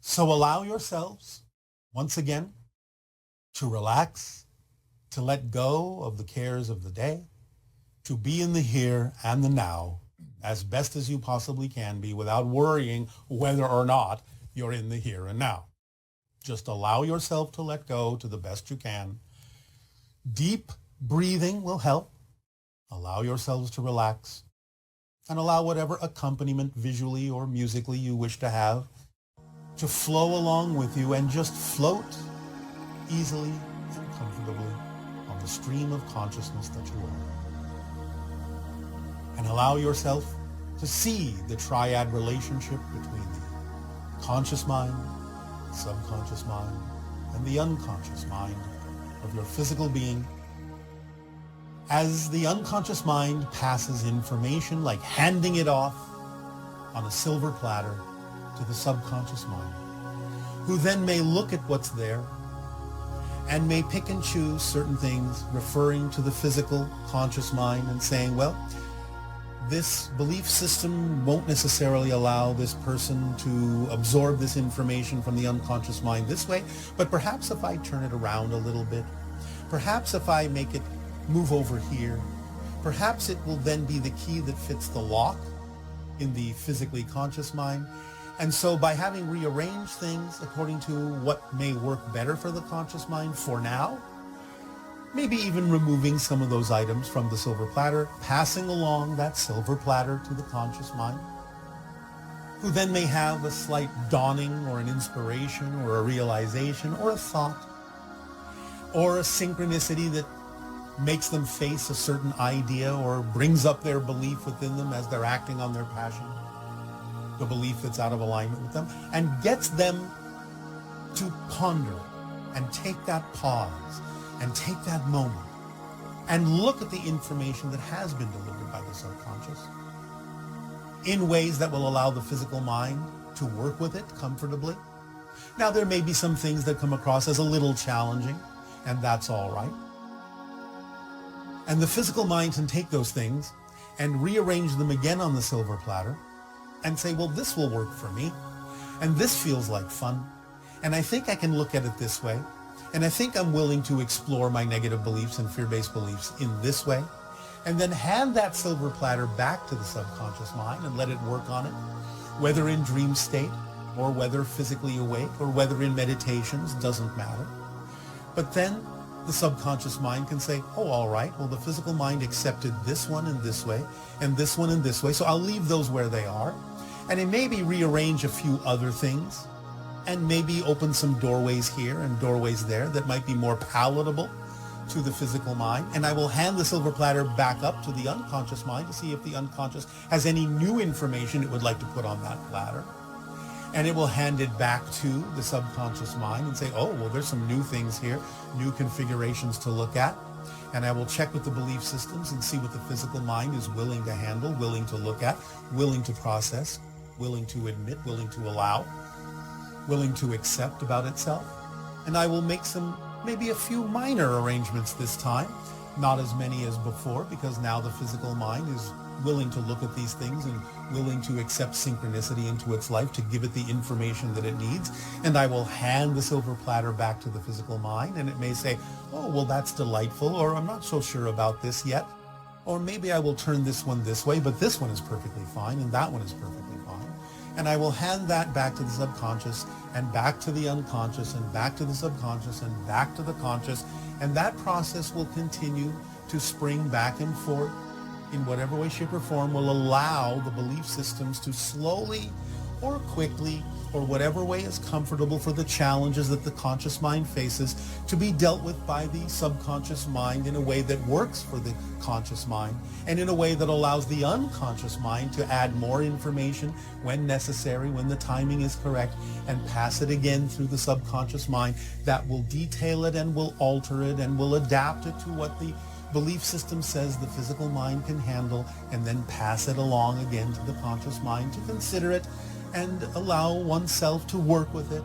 So allow yourselves, once again, to relax, to let go of the cares of the day, to be in the here and the now as best as you possibly can be without worrying whether or not you're in the here and now. Just allow yourself to let go to the best you can. Deep breathing will help. Allow yourselves to relax and allow whatever accompaniment visually or musically you wish to have to flow along with you and just float easily and comfortably on the stream of consciousness that you are. And allow yourself to see the triad relationship between the conscious mind, subconscious mind, and the unconscious mind of your physical being. As the unconscious mind passes information like handing it off on a silver platter to the subconscious mind, who then may look at what's there and may pick and choose certain things referring to the physical conscious mind and saying, well, this belief system won't necessarily allow this person to absorb this information from the unconscious mind this way, but perhaps if I turn it around a little bit, perhaps if I make it move over here, perhaps it will then be the key that fits the lock in the physically conscious mind. And so by having rearranged things according to what may work better for the conscious mind for now, maybe even removing some of those items from the silver platter, passing along that silver platter to the conscious mind, who then may have a slight dawning or an inspiration or a realization or a thought or a synchronicity that makes them face a certain idea or brings up their belief within them as they're acting on their passion, the belief that's out of alignment with them, and gets them to ponder and take that pause and take that moment and look at the information that has been delivered by the subconscious in ways that will allow the physical mind to work with it comfortably. Now, there may be some things that come across as a little challenging, and that's all right. And the physical mind can take those things and rearrange them again on the silver platter and say, well, this will work for me, and this feels like fun, and I think I can look at it this way, and I think I'm willing to explore my negative beliefs and fear-based beliefs in this way, and then hand that silver platter back to the subconscious mind and let it work on it, whether in dream state or whether physically awake or whether in meditations, doesn't matter. But then the subconscious mind can say, oh, all right, well, the physical mind accepted this one in this way and this one in this way, so I'll leave those where they are. And it maybe rearrange a few other things and maybe open some doorways here and doorways there that might be more palatable to the physical mind. And I will hand the silver platter back up to the unconscious mind to see if the unconscious has any new information it would like to put on that platter. And it will hand it back to the subconscious mind and say, oh, well, there's some new things here, new configurations to look at. And I will check with the belief systems and see what the physical mind is willing to handle, willing to look at, willing to process, willing to admit, willing to allow, willing to accept about itself. And I will make maybe a few minor arrangements this time, not as many as before, because now the physical mind is willing to look at these things and willing to accept synchronicity into its life to give it the information that it needs. And I will hand the silver platter back to the physical mind, and it may say, oh, well, that's delightful, or I'm not so sure about this yet, or maybe I will turn this one this way, but this one is perfectly fine, and that one is perfectly fine. And I will hand that back to the subconscious and back to the unconscious and back to the subconscious and back to the conscious. And that process will continue to spring back and forth in whatever way, shape, or form will allow the belief systems to slowly or quickly or whatever way is comfortable for the challenges that the conscious mind faces to be dealt with by the subconscious mind in a way that works for the conscious mind and in a way that allows the unconscious mind to add more information when necessary, when the timing is correct, and pass it again through the subconscious mind that will detail it and will alter it and will adapt it to what the belief system says the physical mind can handle, and then pass it along again to the conscious mind to consider it and allow oneself to work with it.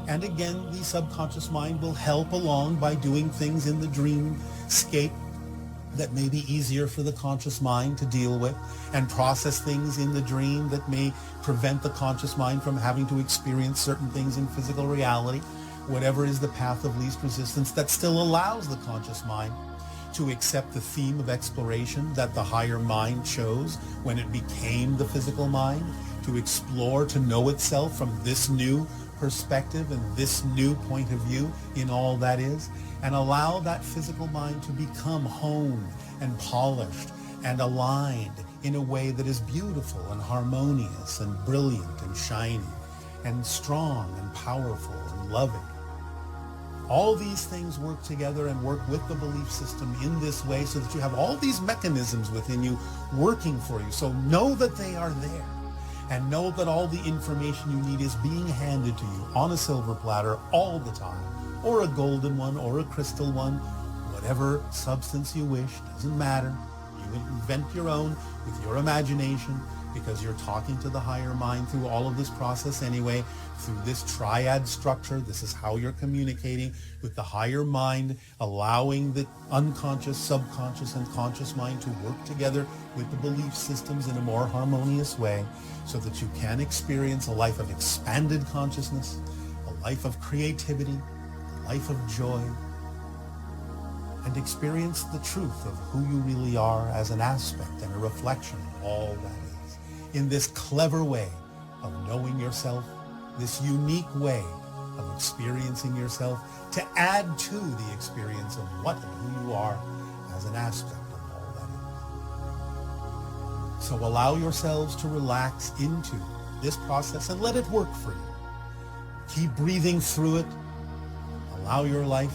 And again, the subconscious mind will help along by doing things in the dreamscape that may be easier for the conscious mind to deal with and process things in the dream that may prevent the conscious mind from having to experience certain things in physical reality. Whatever is the path of least resistance that still allows the conscious mind to accept the theme of exploration that the higher mind chose when it became the physical mind, to explore, to know itself from this new perspective and this new point of view in all that is, and allow that physical mind to become honed and polished and aligned in a way that is beautiful and harmonious and brilliant and shiny and strong and powerful and loving. All these things work together and work with the belief system in this way so that you have all these mechanisms within you working for you. So know that they are there, and know that all the information you need is being handed to you on a silver platter all the time, or a golden one, or a crystal one, whatever substance you wish, doesn't matter. You invent your own with your imagination, because you're talking to the higher mind through all of this process anyway, through this triad structure. This is how you're communicating with the higher mind, allowing the unconscious, subconscious, and conscious mind to work together with the belief systems in a more harmonious way so that you can experience a life of expanded consciousness, a life of creativity, a life of joy, and experience the truth of who you really are as an aspect and a reflection of all that is, in this clever way of knowing yourself, this unique way of experiencing yourself, to add to the experience of what and who you are as an aspect of all that is. So allow yourselves to relax into this process and let it work for you. Keep breathing through it. Allow your life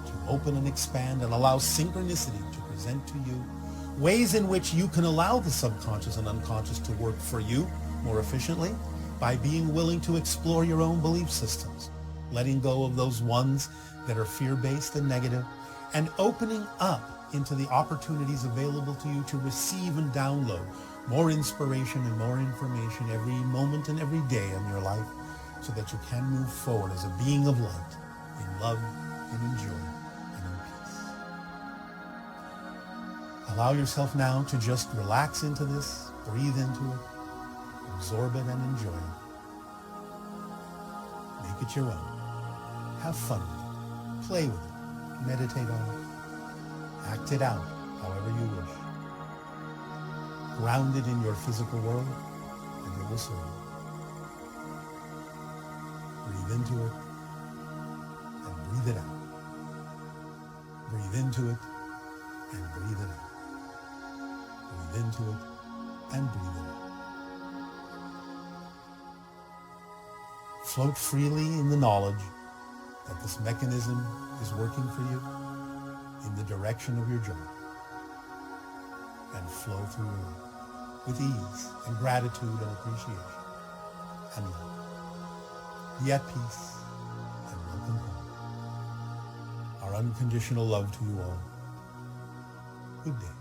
to open and expand, and allow synchronicity to present to you ways in which you can allow the subconscious and unconscious to work for you more efficiently by being willing to explore your own belief systems, letting go of those ones that are fear-based and negative, and opening up into the opportunities available to you to receive and download more inspiration and more information every moment and every day in your life, so that you can move forward as a being of light, in love and in joy and in peace. Allow yourself now to just relax into this, breathe into it, absorb it and enjoy it. Make it your own. Have fun with it. Play with it. Meditate on it. Act it out however you wish. Ground it in your physical world, and it will serve you. Breathe into it and breathe it out. Breathe into it and breathe it out. Breathe into it and breathe it out. Float freely in the knowledge that this mechanism is working for you in the direction of your joy, and flow through your life with ease and gratitude and appreciation and love. Be at peace and welcome home. Our unconditional love to you all. Good day.